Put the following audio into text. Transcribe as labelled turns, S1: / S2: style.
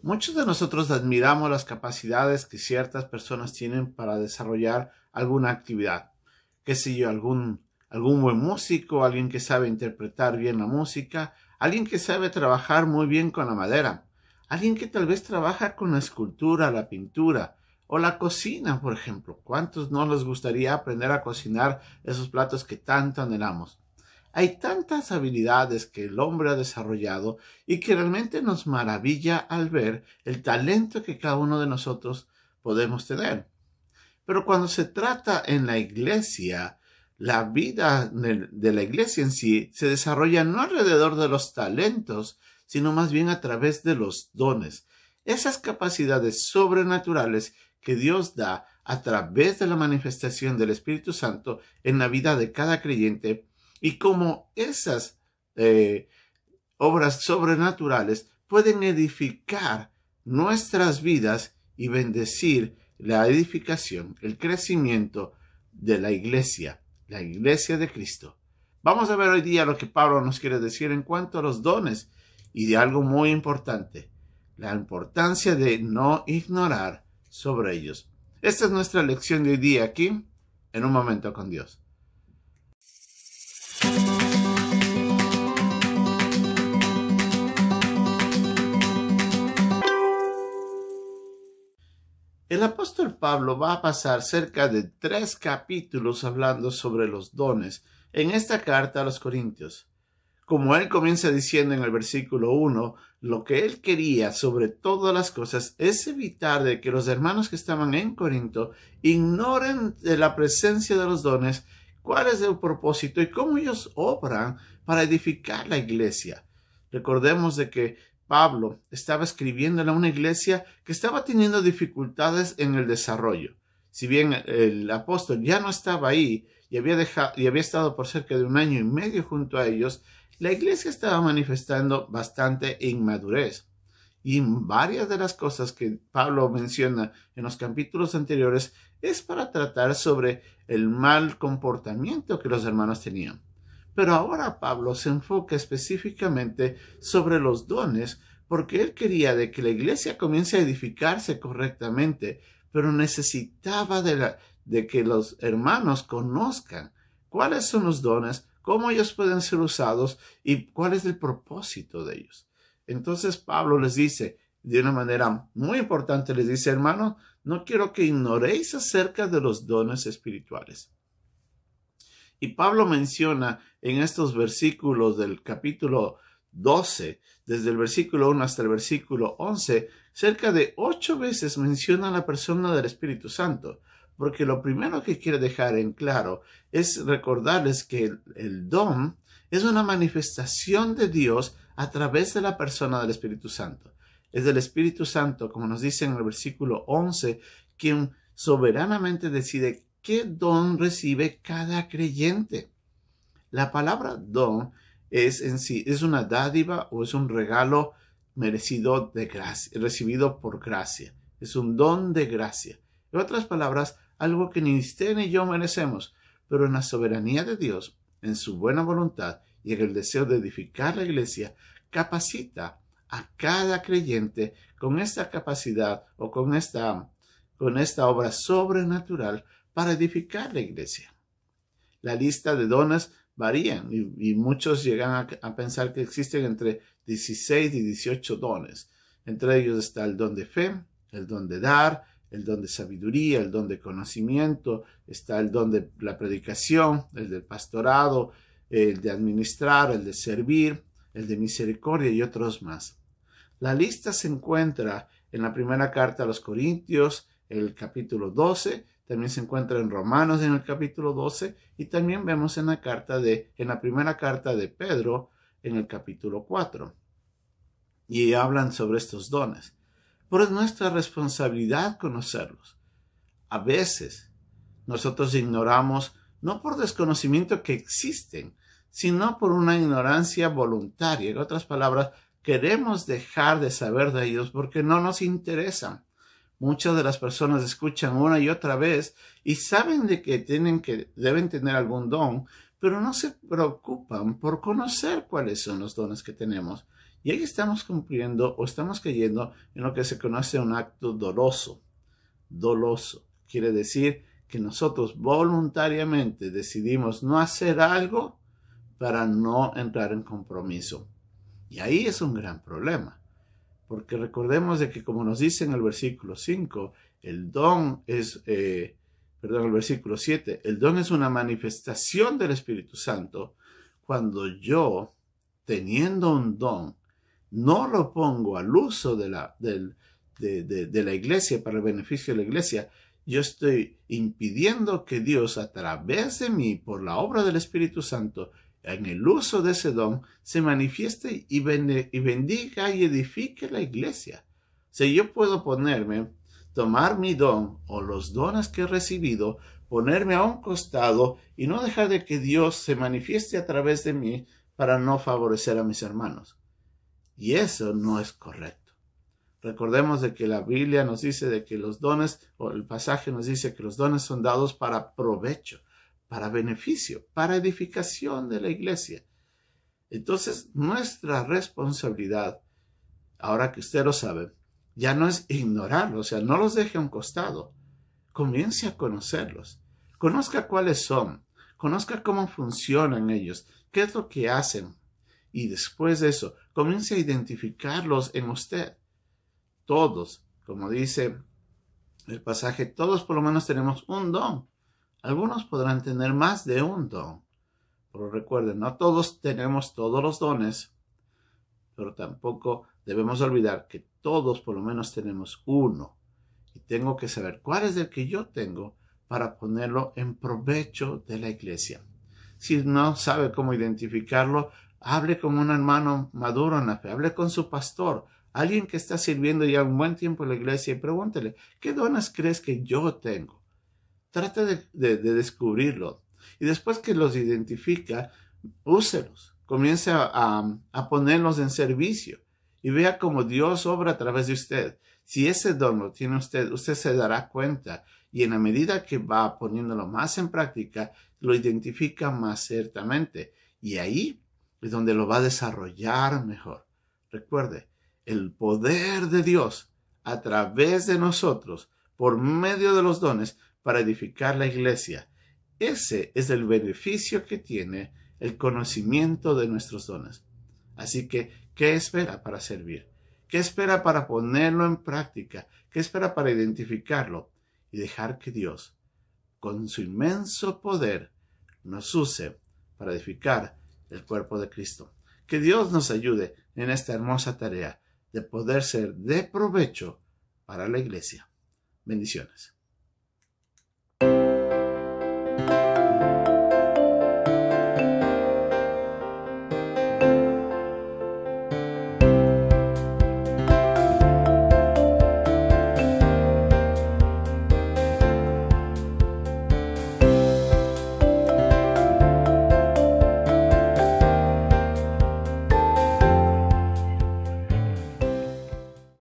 S1: Muchos de nosotros admiramos las capacidades que ciertas personas tienen para desarrollar alguna actividad. Qué sé yo, algún buen músico, alguien que sabe interpretar bien la música, alguien que sabe trabajar muy bien con la madera, alguien que tal vez trabaja con la escultura, la pintura o la cocina, por ejemplo. ¿Cuántos no les gustaría aprender a cocinar esos platos que tanto anhelamos? Hay tantas habilidades que el hombre ha desarrollado y que realmente nos maravilla al ver el talento que cada uno de nosotros podemos tener. Pero cuando se trata en la iglesia, la vida de la iglesia en sí se desarrolla no alrededor de los talentos, sino más bien a través de los dones. Esas capacidades sobrenaturales que Dios da a través de la manifestación del Espíritu Santo en la vida de cada creyente, y cómo esas obras sobrenaturales pueden edificar nuestras vidas y bendecir la edificación, el crecimiento de la iglesia de Cristo. Vamos a ver hoy día lo que Pablo nos quiere decir en cuanto a los dones y de algo muy importante, la importancia de no ignorar sobre ellos. Esta es nuestra lección de hoy día aquí, en Un Momento con Dios. El apóstol Pablo va a pasar cerca de 3 capítulos hablando sobre los dones en esta carta a los Corintios. Como él comienza diciendo en el versículo 1, lo que él quería sobre todas las cosas es evitar de que los hermanos que estaban en Corinto ignoren de la presencia de los dones, cuál es el propósito y cómo ellos obran para edificar la iglesia. Recordemos de que Pablo estaba escribiéndole a una iglesia que estaba teniendo dificultades en el desarrollo. Si bien el apóstol ya no estaba ahí y había estado por cerca de 1 año y medio junto a ellos, la iglesia estaba manifestando bastante inmadurez. Y varias de las cosas que Pablo menciona en los capítulos anteriores es para tratar sobre el mal comportamiento que los hermanos tenían. Pero ahora Pablo se enfoca específicamente sobre los dones porque él quería de que la iglesia comience a edificarse correctamente, pero necesitaba de que los hermanos conozcan cuáles son los dones, cómo ellos pueden ser usados y cuál es el propósito de ellos. Entonces Pablo les dice de una manera muy importante, les dice, hermanos, no quiero que ignoréis acerca de los dones espirituales. Y Pablo menciona en estos versículos del capítulo 12, desde el versículo 1 hasta el versículo 11, cerca de 8 veces menciona la persona del Espíritu Santo, porque lo primero que quiere dejar en claro es recordarles que el don es una manifestación de Dios a través de la persona del Espíritu Santo. Es el Espíritu Santo, como nos dice en el versículo 11, quien soberanamente decide qué don recibe cada creyente. La palabra don es en sí, es una dádiva o es un regalo merecido de gracia, recibido por gracia. Es un don de gracia. En otras palabras, algo que ni usted ni yo merecemos, pero en la soberanía de Dios, en su buena voluntad y en el deseo de edificar la iglesia, capacita a cada creyente con esta capacidad o con esta obra sobrenatural para edificar la iglesia. La lista de dones varían y muchos llegan a pensar que existen entre 16 y 18 dones. Entre ellos está el don de fe, el don de dar, el don de sabiduría, el don de conocimiento, está el don de la predicación, el del pastorado, el de administrar, el de servir, el de misericordia y otros más. La lista se encuentra en la primera carta a los Corintios, el capítulo 12, también se encuentra en Romanos en el capítulo 12 y también vemos en la primera carta de Pedro en el capítulo 4. Y hablan sobre estos dones. Pero es nuestra responsabilidad conocerlos. A veces nosotros ignoramos, no por desconocimiento que existen, sino por una ignorancia voluntaria. En otras palabras, queremos dejar de saber de ellos porque no nos interesan. Muchas de las personas escuchan una y otra vez y saben de que deben tener algún don, pero no se preocupan por conocer cuáles son los dones que tenemos. Y ahí estamos cumpliendo o estamos cayendo en lo que se conoce un acto doloso. Doloso quiere decir que nosotros voluntariamente decidimos no hacer algo para no entrar en compromiso. Y ahí es un gran problema. Porque recordemos de que, como nos dice en el versículo 5, el versículo 7, el don es una manifestación del Espíritu Santo. Cuando yo, teniendo un don, no lo pongo al uso de la iglesia, para el beneficio de la iglesia, yo estoy impidiendo que Dios, a través de mí, por la obra del Espíritu Santo, en el uso de ese don, se manifieste y bendiga y edifique la iglesia. O sea, yo puedo tomar mi don o los dones que he recibido, ponerme a un costado y no dejar de que Dios se manifieste a través de mí para no favorecer a mis hermanos. Y eso no es correcto. Recordemos de que la Biblia nos dice de que los dones, o el pasaje nos dice que los dones son dados para provecho, para beneficio, para edificación de la iglesia. Entonces, nuestra responsabilidad, ahora que usted lo sabe, ya no es ignorarlos, o sea, no los deje a un costado. Comience a conocerlos. Conozca cuáles son. Conozca cómo funcionan ellos. ¿Qué es lo que hacen? Y después de eso, comience a identificarlos en usted. Todos, como dice el pasaje, todos por lo menos tenemos un don. Algunos podrán tener más de un don. Pero recuerden, no todos tenemos todos los dones, pero tampoco debemos olvidar que todos por lo menos tenemos uno. Y tengo que saber cuál es el que yo tengo para ponerlo en provecho de la iglesia. Si no sabe cómo identificarlo, hable con un hermano maduro en la fe, hable con su pastor, alguien que está sirviendo ya un buen tiempo en la iglesia y pregúntele, ¿qué dones crees que yo tengo? Trate de descubrirlo. Y después que los identifica, úselos. Comience a ponerlos en servicio. Y vea cómo Dios obra a través de usted. Si ese don lo tiene usted, usted se dará cuenta. Y en la medida que va poniéndolo más en práctica, lo identifica más ciertamente. Y ahí es donde lo va a desarrollar mejor. Recuerde, el poder de Dios a través de nosotros, por medio de los dones, para edificar la iglesia. Ese es el beneficio que tiene el conocimiento de nuestros dones. Así que, ¿qué espera para servir? ¿Qué espera para ponerlo en práctica? ¿Qué espera para identificarlo? Y dejar que Dios, con su inmenso poder, nos use para edificar el cuerpo de Cristo. Que Dios nos ayude en esta hermosa tarea de poder ser de provecho para la iglesia. Bendiciones.